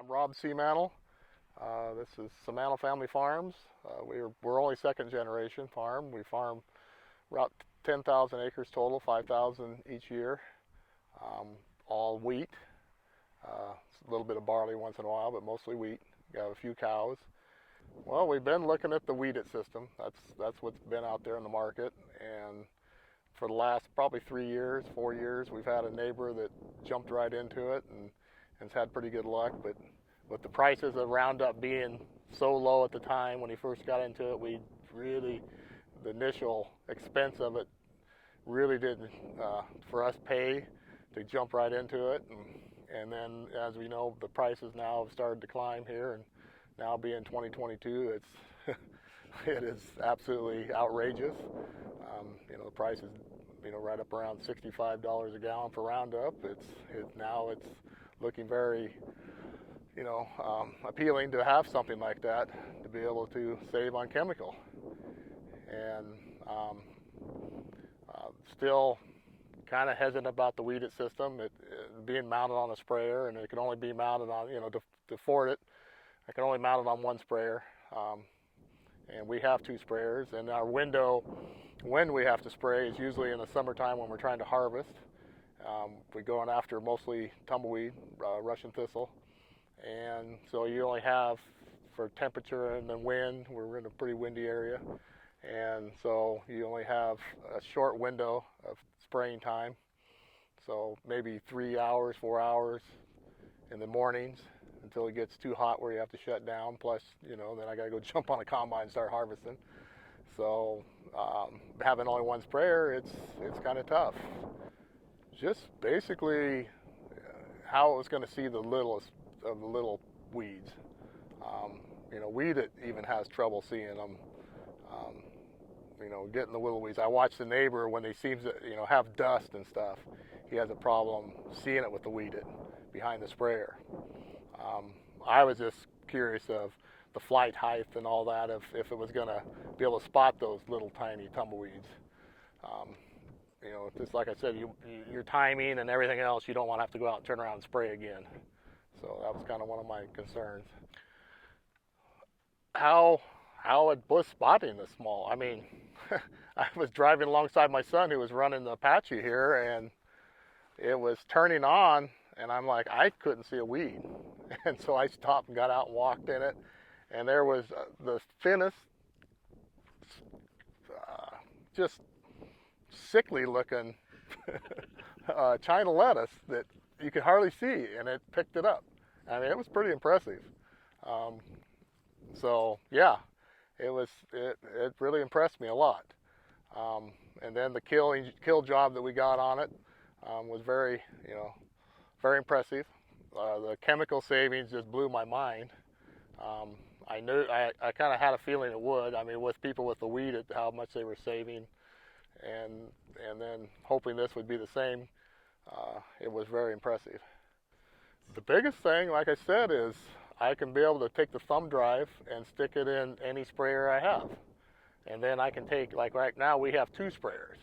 I'm Rob Simantel. This is Simantel Family Farms. We're only second generation farm. We farm about 10,000 acres total, 5,000 each year. All wheat. A little bit of barley once in a while, but mostly wheat. We have a few cows. Well, we've been looking at the weeded system. That's what's been out there in the market, and for the last probably 3 years, 4 years, we've had a neighbor that jumped right into it and has had pretty good luck. But with the prices of Roundup being so low at the time when he first got into it, the initial expense of it really didn't, for us, pay to jump right into it. And then, as we know, the prices now have started to climb here, and now being 2022, it is absolutely outrageous. The price is, right up around $65 a gallon for Roundup. Now it's looking very, appealing to have something like that to be able to save on chemical. And still kind of hesitant about the weeded system. It being mounted on a sprayer, and it can only be mounted on, to afford it, I can only mount it on one sprayer. And we have 2 sprayers, and our window when we have to spray is usually in the summertime when we're trying to harvest. We're going after mostly tumbleweed, Russian thistle, and so you only have, for temperature and the wind, we're in a pretty windy area, and so you only have a short window of spraying time, so maybe 3 hours, 4 hours in the mornings until it gets too hot where you have to shut down. Plus, then I got to go jump on a combine and start harvesting. So having only one sprayer, it's kind of tough. Just basically how it was going to see the littlest of the little weeds. Weed it even has trouble seeing them. Getting the little weeds. I watch the neighbor when they seem to have dust and stuff. He has a problem seeing it with the weed it behind the sprayer. I was just curious of the flight height and all that, if it was going to be able to spot those little tiny tumbleweeds. Just like I said, your timing and everything else, you don't want to have to go out and turn around and spray again. So that was kind of one of my concerns. How it was spotting the small. I mean, I was driving alongside my son who was running the Apache here, and it was turning on, and I'm like, I couldn't see a weed. And so I stopped and got out and walked in it, and there was the thinnest, just sickly looking China lettuce that you could hardly see, and it picked it up. I mean, it was pretty impressive. So yeah, it really impressed me a lot. And then the kill job that we got on it was very impressive. The chemical savings just blew my mind. I kind of had a feeling it would. I mean, with people with the weed, how much they were saving, and then hoping this would be the same. It was very impressive. The biggest thing, like I said, is I can be able to take the thumb drive and stick it in any sprayer I have. And then I can take, like right now we have 2 sprayers.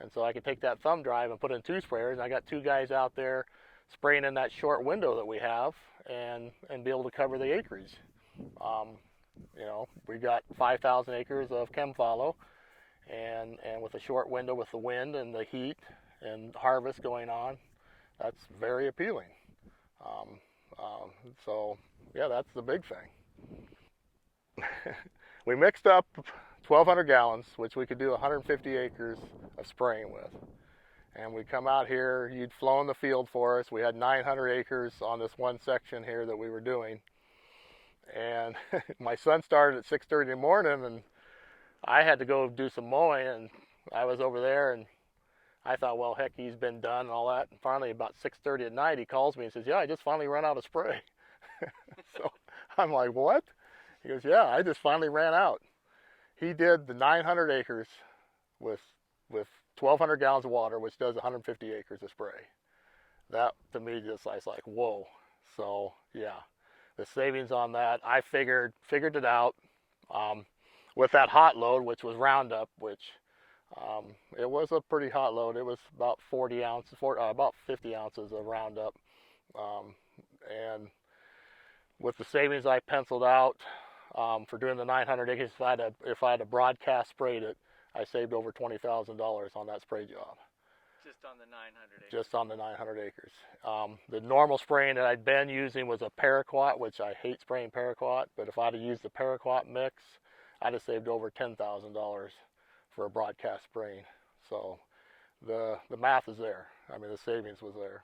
And so I can take that thumb drive and put in 2 sprayers. And I got 2 guys out there spraying in that short window that we have, and be able to cover the acreage. We got 5,000 acres of chem follow, and with a short window with the wind and the heat and harvest going on, that's very appealing. So yeah, that's the big thing. We mixed up 1,200 gallons, which we could do 150 acres of spraying with. And we come out here, you'd flown the field for us. We had 900 acres on this one section here that we were doing. And my son started at 6:30 in the morning, and I had to go do some mowing, and I was over there, and I thought, well, heck, he's been done and all that. And finally, about 6:30 at night, he calls me and says, yeah, I just finally ran out of spray. So I'm like, what? He goes, yeah, I just finally ran out. He did the 900 acres with 1,200 gallons of water, which does 150 acres of spray. That, to me, just I was like, whoa. So, yeah, the savings on that, I figured it out. With that hot load, which was Roundup, which it was a pretty hot load. It was about 40 ounces, about 50 ounces of Roundup. And with the savings I penciled out for doing the 900 acres, if I had a broadcast sprayed it, I saved over $20,000 on that spray job. Just on the 900 acres? Just on the 900 acres. The normal spraying that I'd been using was a paraquat, which I hate spraying paraquat, but if I'd have used the paraquat mix, I'd have saved over $10,000 for a broadcast spraying. So the math is there. I mean, the savings was there.